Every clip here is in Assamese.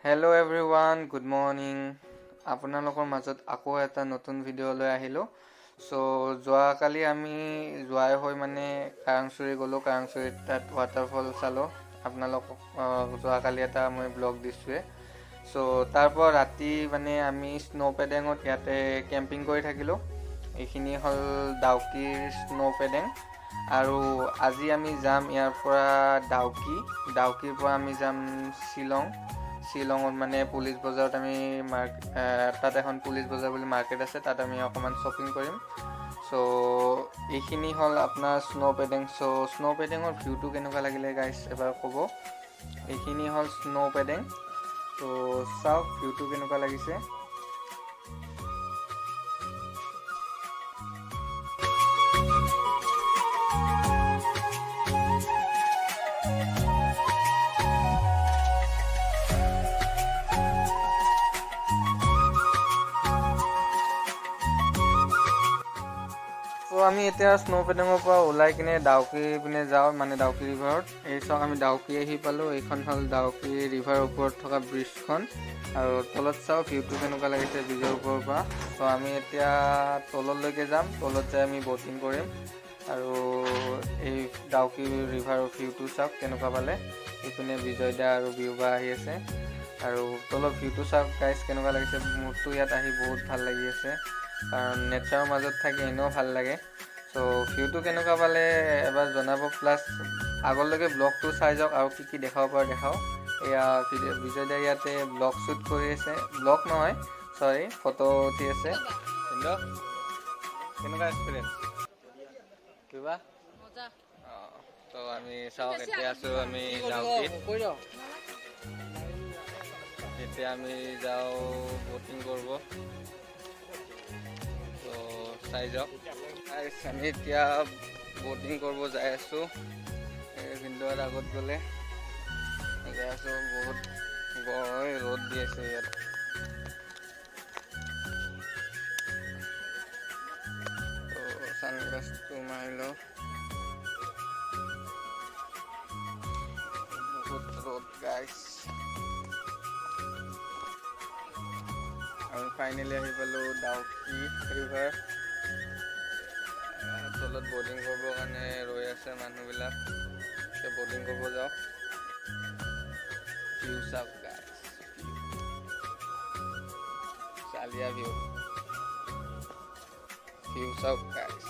Hello' everyone, good morning. আপোনালোকৰ মাজত আকৌ এটা নতুন ভিডিঅ' লৈ আহিলোঁ। যোৱাকালি আমি যোৱাই হৈ কাৰাংচুৰি গ'লোঁ। কাৰাংচুৰিত তাত ৱাটাৰফল চালোঁ। আপোনালোকক যোৱাকালি এটা মই ব্লগ দিছোঁৱে। তাৰ পৰা ৰাতি আমি স্ন' পেডেঙত ইয়াতে কেম্পিং কৰি থাকিলোঁ। এইখিনি হ'ল ডাউকিৰ স্ন' পেডেং। আৰু আজি আমি যাম ইয়াৰ পৰা ডাউকিৰ পৰা আমি যাম শ্বিলঙত পুলিচ বজাৰত আমি তাত এখন পুলিচ বজাৰ বুলি মাৰ্কেট আছে, তাত আমি অকণমান শ্বপিং কৰিম। এইখিনি হ'ল আপোনাৰ স্ন' পেডেং। স্ন' পেডেঙৰ ভিউটো কেনেকুৱা লাগিলে গাইছ এবাৰ ক'ব। এইখিনি হ'ল স্ন' পেডেং। চাওক ভিউটো কেনেকুৱা লাগিছে। আমি এতিয়া স্ন' পেডেঙৰ পৰা ওলাই কিনে ডাউকি পিনে যাওঁ, ডাউকি ৰিভাৰত। এই চাওক আমি ডাউকি আহি পালোঁ। এইখন হ'ল ডাউকি ৰিভাৰৰ ওপৰত থকা ব্ৰিজখন। আৰু তলত চাওঁ ভিউটো কেনেকুৱা লাগিছে ব্ৰিজৰ ওপৰৰ পৰা। আমি এতিয়া তললৈকে যাম। তলত যাই আমি ব'টিং কৰিম। আৰু এই ডাউকি ৰিভাৰৰ ভিউটো চাওক কেনেকুৱা পালে। এইপিনে বিজয় দা আৰু বিউবা আহি আছে। আৰু তলৰ ভিউটো চাওক গাইছ কেনেকুৱা লাগিছে। মোৰতো ইয়াত আহি বহুত ভাল লাগি আছে, কাৰণ নেচাৰৰ মাজত থাকি এনেও ভাল লাগে। ভিউটো কেনেকুৱা পালে এবাৰ জনাব। প্লাছ আগলৈকে ব্লগটো চাই যাওক আৰু কি দেখাব পাৰোঁ দেখাওঁ। এয়া বিজয় দা ইয়াতে ব্লগ শ্বুট কৰি আছে। ব্লগ নহয়, চৰি, ফটো উঠি আছে। কেনেকুৱা এক্সপিৰিয়েঞ্চ কিবা? আমি চাওক এতিয়া আছোঁ আমি ডাউকিত। এতিয়া আমি যাওঁ ব'টিং কৰিব। চাই যাওক। আমি এতিয়া ব'টিং কৰিব যাই আছোঁ। এই ভিনদেউৰ আগত গ'লে যাই আছোঁ। বহুত ৰ'দ দি আছে ইয়াত। ছানগ্লাছটো মাৰি লওঁ। বহুত ৰ'দ গাইছ। আমি ফাইনেলি আহি পালোঁ ডাউকি ৰিভাৰ। তলত ব'টিং কৰিবৰ কাৰণে ৰৈ আছে মানুহবিলাক। এতিয়া ব'টিং কৰিব যাওঁ। ভিউ চাওক গাইছ, চালিয়া ভিউ চাওক গাইছ।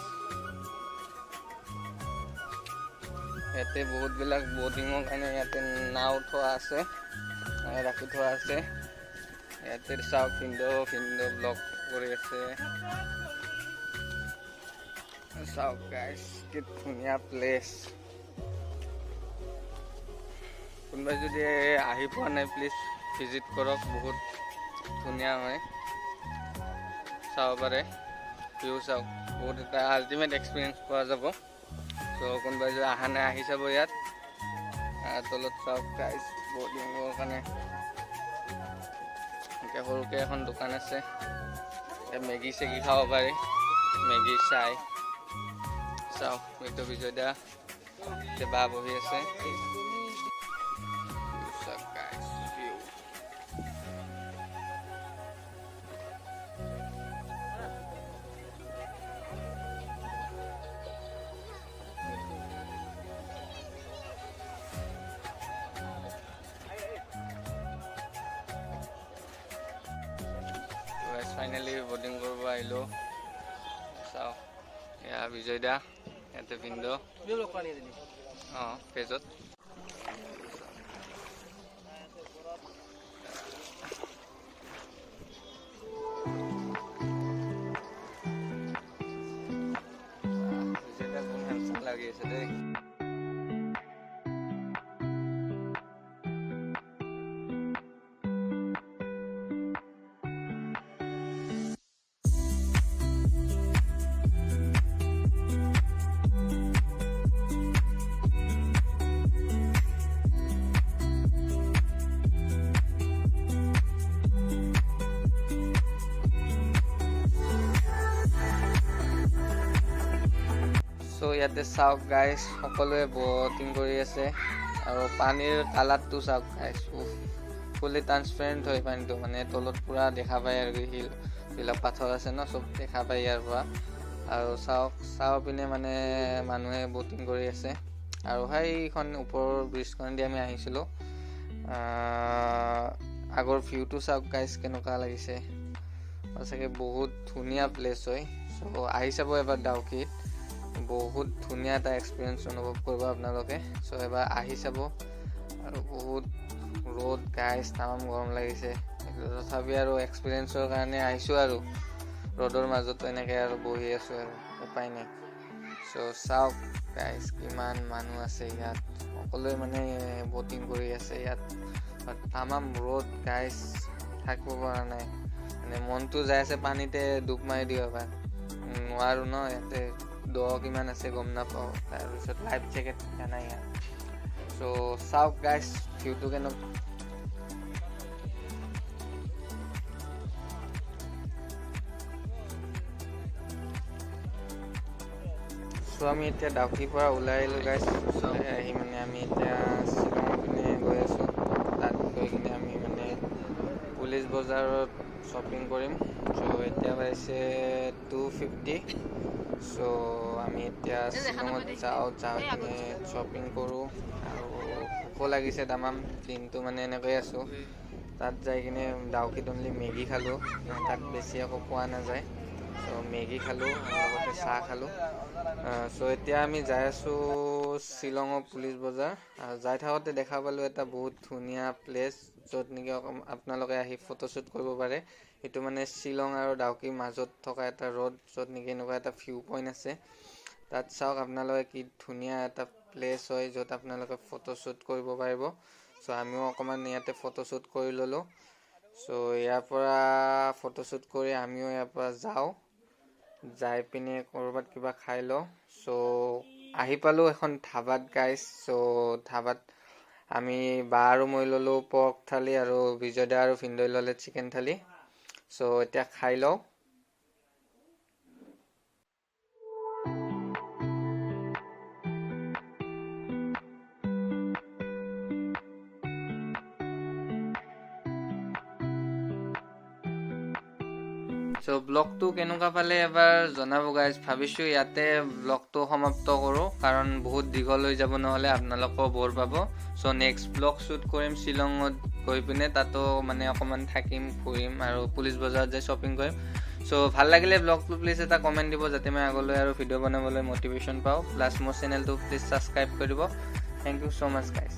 ইয়াতে বহুতবিলাক ব'টিঙৰ কাৰণে ইয়াতে নাও থোৱা আছে, ৰাখি থোৱা আছে। ইয়াতে চাওক ভিনদেউ ব্লগ কৰি আছে। চাওক গাইছ কি ধুনীয়া প্লেচ। কোনোবাই যদি আহি পোৱা নাই প্লিজ ভিজিট কৰক। বহুত ধুনীয়া হয়, চাব পাৰে। ভিউ চাওক, বহুত এটা আল্টিমেট এক্সপিৰিয়েঞ্চ পোৱা যাব। কোনোবাই যদি অহা নাই আহি চাব ইয়াত। তলত চাওক গাইছ ব'টিঙৰ কাৰণে এতিয়া সৰুকৈ এখন দোকান আছে। মেগী চেগি খাব পাৰি, মেগী চাই চাওক। এইটো বিজয় দা, এতিয়া বা বহি আছে। ফাইনেলি ব'টিং কৰিব আহিলোঁ। চাওক এয়া বিজয় দা, ইয়াতে ভিনদেউ ফেজত। বিজয় দা বহুত হেণ্ডচাম লাগি আছে দেই। ইয়াতে চাওক গাইছ, সকলোৱে ব'টিং কৰি আছে। আৰু পানীৰ কালাৰটো চাওক গাইছ, ফুলি ট্ৰান্সপাৰেণ্ট হয় পানীটো, মানে তলত পূৰা দেখা পায় আৰু যিবিলাক পাথৰ আছে ন চব দেখা পায় ইয়াৰ পৰা। আৰু চাওঁ পিনে মানে মানুহে ব'টিং কৰি আছে। আৰু সেইখন ওপৰৰ ব্ৰিজখনেদি আমি আহিছিলোঁ। আগৰ ভিউটো চাওক গাইজ কেনেকুৱা লাগিছে, সঁচাকৈ বহুত ধুনীয়া প্লেচ হয়। চ' আহি চাব এবাৰ ডাউকিত, বহুত ধুনীয়া এটা এক্সপিৰিয়েঞ্চ অনুভৱ কৰিব আপোনালোকে। চ' এবাৰ আহি চাব। আৰু বহুত ৰ'দ গাইজ, তামাম গৰম লাগিছে, তথাপি আৰু এক্সপিৰিয়েঞ্চৰ কাৰণে আহিছোঁ আৰু ৰ'দৰ মাজতো এনেকৈ আৰু বহি আছোঁ আৰু উপায় নাই। চ' চাওক গাইজ কিমান মানুহ আছে ইয়াত, সকলোৱে মানে ব'টিং কৰি আছে ইয়াত। তামাম ৰ'দ গাইজ, থাকিব পৰা নাই, মানে মনটো যাই আছে পানীতে ডুব মাৰি দিওঁ এবাৰ, নোৱাৰোঁ ন, ইয়াতে দ কিমান আছে গম নাপাওঁ। তাৰপিছত লাইফ জেকেট পিন্ধা নাই ইয়াত। চ' চাওক গাইজ ভিউটো কেনেকুৱা। চ' আমি এতিয়া ডাউকিৰ পৰা ওলাই আহিলোঁ গাইজ। ওলাই আহি মানে আমি এতিয়া শ্বিলঙৰ পিনে গৈ আছোঁ। তাত গৈ কিনে আমি মানে পুলিচ বজাৰত শ্বপিং কৰিম। চ' এতিয়া পাইছে 2:50। চ' আমি এতিয়া শ্বিলঙত যাই কিনে শ্বপিং কৰোঁ। আৰু ভোকো লাগিছে তামাম, দিনটো মানে এনেকৈয়ে আছোঁ। তাত যাই কিনে ডাউকিত অনলি মেগী খালোঁ, তাত বেছি একো পোৱা নাযায়। চ' মেগী খালোঁ আৰু লগতে চাহ খালোঁ। চ' এতিয়া আমি যাই আছোঁ শ্বিলঙৰ পুলিচ বজাৰ। যাই থাকোঁতে দেখা পালোঁ এটা বহুত ধুনীয়া প্লেচ, য'ত নেকি আপোনালোকে আহি ফটোশ্বুট কৰিব পাৰে। এইটো মানে শ্বিলং আৰু ডাউকিৰ মাজত থকা এটা ৰোড, য'ত নেকি এনেকুৱা এটা ভিউ পইণ্ট আছে। তাত চাওক আপোনালোকে কি ধুনীয়া এটা প্লেচ হয়, য'ত আপোনালোকে ফটোশ্বুট কৰিব পাৰিব। চ' আমিও অকণমান ইয়াতে ফটোশ্বুট কৰি ল'লোঁ। চ' ইয়াৰ পৰা ফটোশ্বুট কৰি আমিও ইয়াৰ পৰা যাই পিনে ক'ৰবাত কিবা খাই লওঁ। চ' আহি পালোঁ এখন ধাবাত গাইজ। চ' ধাবাত আমি বা আৰু মই ল'লোঁ পৰ্ক থালি, আৰু বিজয় দা আৰু ভিনদৈ ল'লে চিকেন থালি। চ' এতিয়া খাই লওঁ। চ' ব্লগটো কেনেকুৱা পালে এবাৰ জনাব গাইজ। ভাবিছোঁ ইয়াতে ব্লগটো সমাপ্ত কৰোঁ, কাৰণ বহুত দীঘল হৈ যাব, নহ'লে আপোনালোকেও বৰ পাব। চ' নেক্সট ব্লগ শ্বুট কৰিম শ্বিলঙত গৈ পিনে, তাতো মানে অকণমান থাকিম, ফুৰিম আৰু পুলিচ বজাৰত যাই শ্বপিং কৰিম। চ' ভাল লাগিলে ব্লগটো প্লিজ এটা কমেণ্ট দিব, যাতে মই আগলৈ আৰু ভিডিঅ' বনাবলৈ মটিভেশ্যন পাওঁ। প্লাছ মোৰ চেনেলটো প্লিজ ছাবস্ক্ৰাইব কৰি দিব। Thank you so' much guys.